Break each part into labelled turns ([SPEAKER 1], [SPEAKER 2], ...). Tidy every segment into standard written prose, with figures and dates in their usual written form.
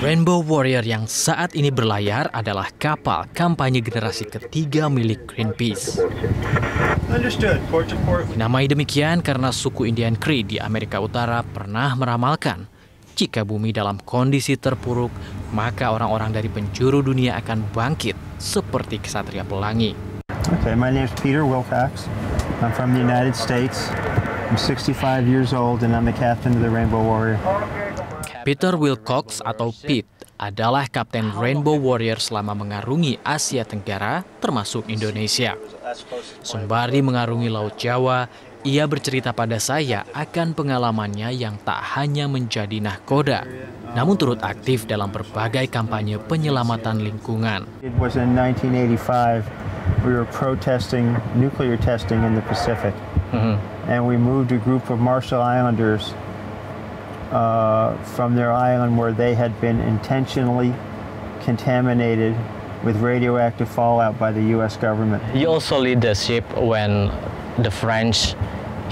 [SPEAKER 1] Rainbow Warrior yang saat ini berlayar adalah kapal kampanye generasi ketiga milik Greenpeace. Dinamai demikian karena suku Indian Cree di Amerika Utara pernah meramalkan, jika bumi dalam kondisi terpuruk, maka orang-orang dari penjuru dunia akan bangkit seperti kesatria pelangi.
[SPEAKER 2] Okay, my name is Peter Wilcox. I'm from the United States. I'm 65 years old and I'm the captain of the Rainbow Warrior.
[SPEAKER 1] Peter Wilcox atau Pete adalah kapten Rainbow Warrior selama mengarungi Asia Tenggara termasuk Indonesia. Sembari mengarungi Laut Jawa, ia bercerita pada saya akan pengalamannya yang tak hanya menjadi nahkoda, namun turut aktif dalam berbagai kampanye penyelamatan lingkungan.
[SPEAKER 2] It was in 1985. We were protesting nuclear testing in the Pacific. And we moved a group of Marshall Islanders from their island where they had been intentionally contaminated with radioactive fallout by the U.S. government.
[SPEAKER 3] You also lead the ship when the French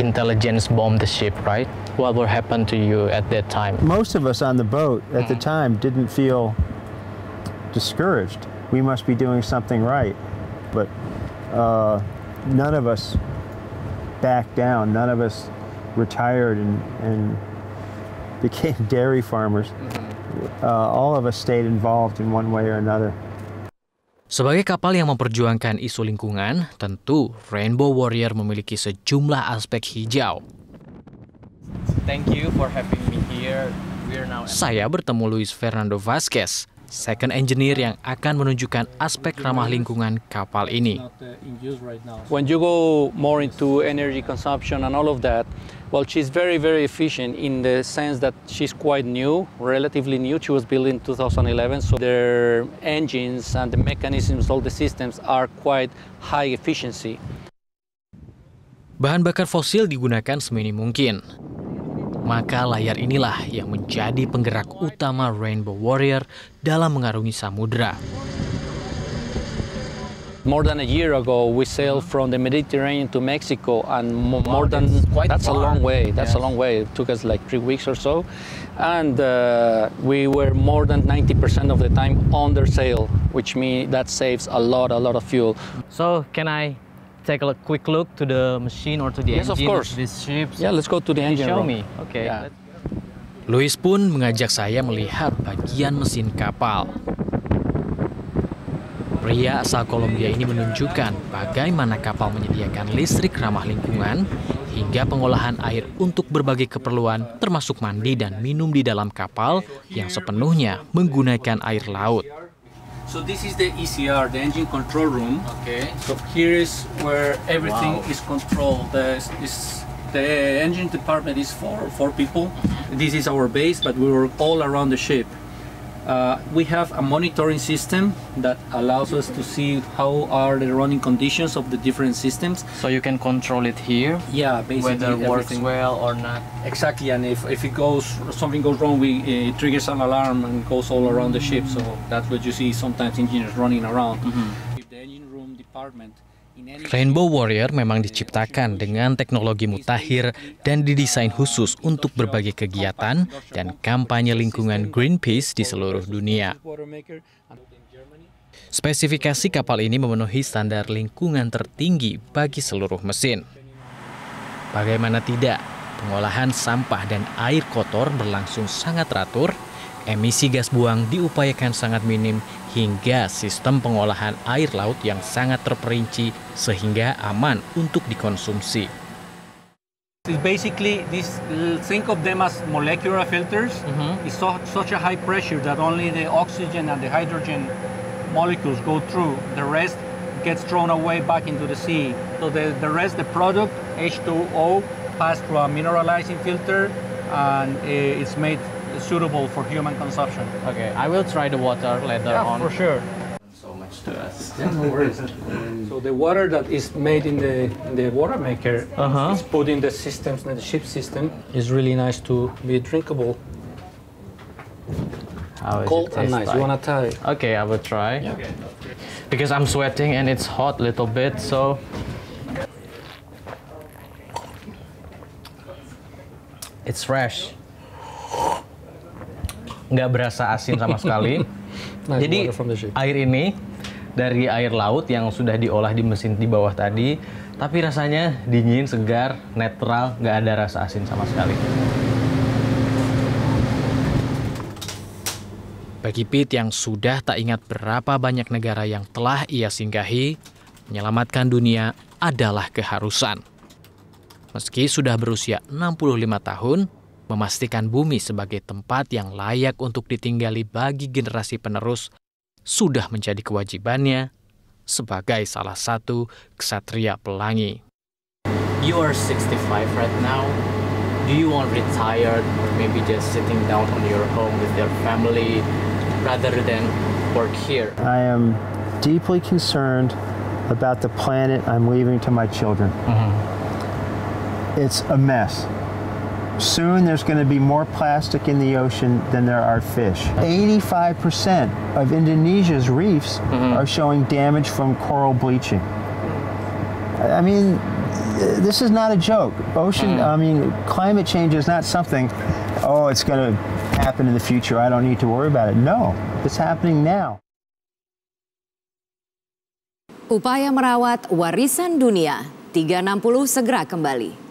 [SPEAKER 3] intelligence bombed the ship, right? What will happen to you at that time?
[SPEAKER 2] Most of us on the boat at the time didn't feel discouraged. We must be doing something right. But none of us backed down. None of us retired and became dairy farmers. All of us stayed involved in one way or another.
[SPEAKER 1] Sebagai kapal yang memperjuangkan isu lingkungan, tentu Rainbow Warrior memiliki sejumlah aspek hijau.
[SPEAKER 3] Thank you for having me here. We're now...
[SPEAKER 1] Saya bertemu Luis Fernando Vasquez, second engineer yang akan menunjukkan aspek ramah lingkungan kapal ini.
[SPEAKER 4] When you go more into energy consumption and all of that, well, she's very, very efficient in the sense that she's quite new, relatively new. She was built in 2011, so their engines and the mechanisms, all the systems are quite high efficiency.
[SPEAKER 1] Bahan bakar fosil digunakan seminim mungkin. Maka layar inilah yang menjadi penggerak utama Rainbow Warrior dalam mengarungi samudra.
[SPEAKER 4] More than a year ago, we sailed from the Mediterranean to Mexico, and that's a long way. That's a long way. It took us like 3 weeks or so, and we were more than 90% of the time under sail, which means that saves a lot of fuel.
[SPEAKER 3] So can I take a quick look to the machine or to the engine?
[SPEAKER 4] Yes, of course.
[SPEAKER 3] This ship.
[SPEAKER 4] Yeah, let's go to the engine
[SPEAKER 3] Show
[SPEAKER 4] room.
[SPEAKER 3] me. Okay.
[SPEAKER 4] Yeah.
[SPEAKER 1] Luis pun mengajak saya melihat bagian mesin kapal. Pria asal Kolombia ini menunjukkan bagaimana kapal menyediakan listrik ramah lingkungan hingga pengolahan air untuk berbagai keperluan termasuk mandi dan minum di dalam kapal yang sepenuhnya menggunakan air laut.
[SPEAKER 4] So this is the ECR, the engine control room. Okay. So here is where everything is controlled. The engine department is for 4 people. This is our base, but we work all around the ship. We have a monitoring system that allows us to see how are the running conditions of the different systems.
[SPEAKER 3] So you can control it here.
[SPEAKER 4] Yeah, basically
[SPEAKER 3] whether it works
[SPEAKER 4] everything.
[SPEAKER 3] well or not.
[SPEAKER 4] Exactly, and if something goes wrong, it triggers an alarm and goes all around the ship. So that's what you see sometimes engineers running around. If the engine room department.
[SPEAKER 1] Rainbow Warrior memang diciptakan dengan teknologi mutakhir dan didesain khusus untuk berbagai kegiatan dan kampanye lingkungan Greenpeace di seluruh dunia. Spesifikasi kapal ini memenuhi standar lingkungan tertinggi bagi seluruh mesin. Bagaimana tidak, pengolahan sampah dan air kotor berlangsung sangat teratur, emisi gas buang diupayakan sangat minim, hingga sistem pengolahan air laut yang sangat terperinci sehingga aman untuk dikonsumsi.
[SPEAKER 4] Basically, think of them as molecular filters. It's such a high pressure that only the oxygen and the hydrogen molecules go through. The rest gets thrown away back into the sea. So the rest, the product, H2O, passed through a mineralizing filter, and it's made suitable for human consumption.
[SPEAKER 3] Okay, I will try the water later on.
[SPEAKER 4] For sure.
[SPEAKER 3] So much to us.
[SPEAKER 4] No worries. So the water that is made in the water maker is put in the systems, in the ship system, is really nice to be drinkable.
[SPEAKER 3] How is
[SPEAKER 4] Cold
[SPEAKER 3] it
[SPEAKER 4] and nice.
[SPEAKER 3] like?
[SPEAKER 4] You wanna try?
[SPEAKER 3] Okay, I will try.
[SPEAKER 4] Yeah.
[SPEAKER 3] Because I'm sweating and it's hot a little bit, so it's fresh.
[SPEAKER 1] nggak berasa asin sama sekali. Jadi air ini dari air laut yang sudah diolah di mesin di bawah tadi, tapi rasanya dingin, segar, netral, nggak ada rasa asin sama sekali. Bagi Pete yang sudah tak ingat berapa banyak negara yang telah ia singgahi, menyelamatkan dunia adalah keharusan. Meski sudah berusia 65 tahun, memastikan bumi sebagai tempat yang layak untuk ditinggali bagi generasi penerus sudah menjadi kewajibannya sebagai salah satu ksatria pelangi. You are 65 right now. Do you want retired or maybe just sitting down on your home with your family rather than work here?
[SPEAKER 2] I am deeply concerned about the planet I'm leaving to my children. It's a mess. Soon there's going to be more plastic in the ocean than there are fish. 85% of Indonesia's reefs are showing damage from coral bleaching. I mean, this is not a joke. Climate change is not something, oh, it's going to happen in the future, I don't need to worry about it. No, it's happening now.
[SPEAKER 5] Upaya merawat warisan dunia 360 segera kembali.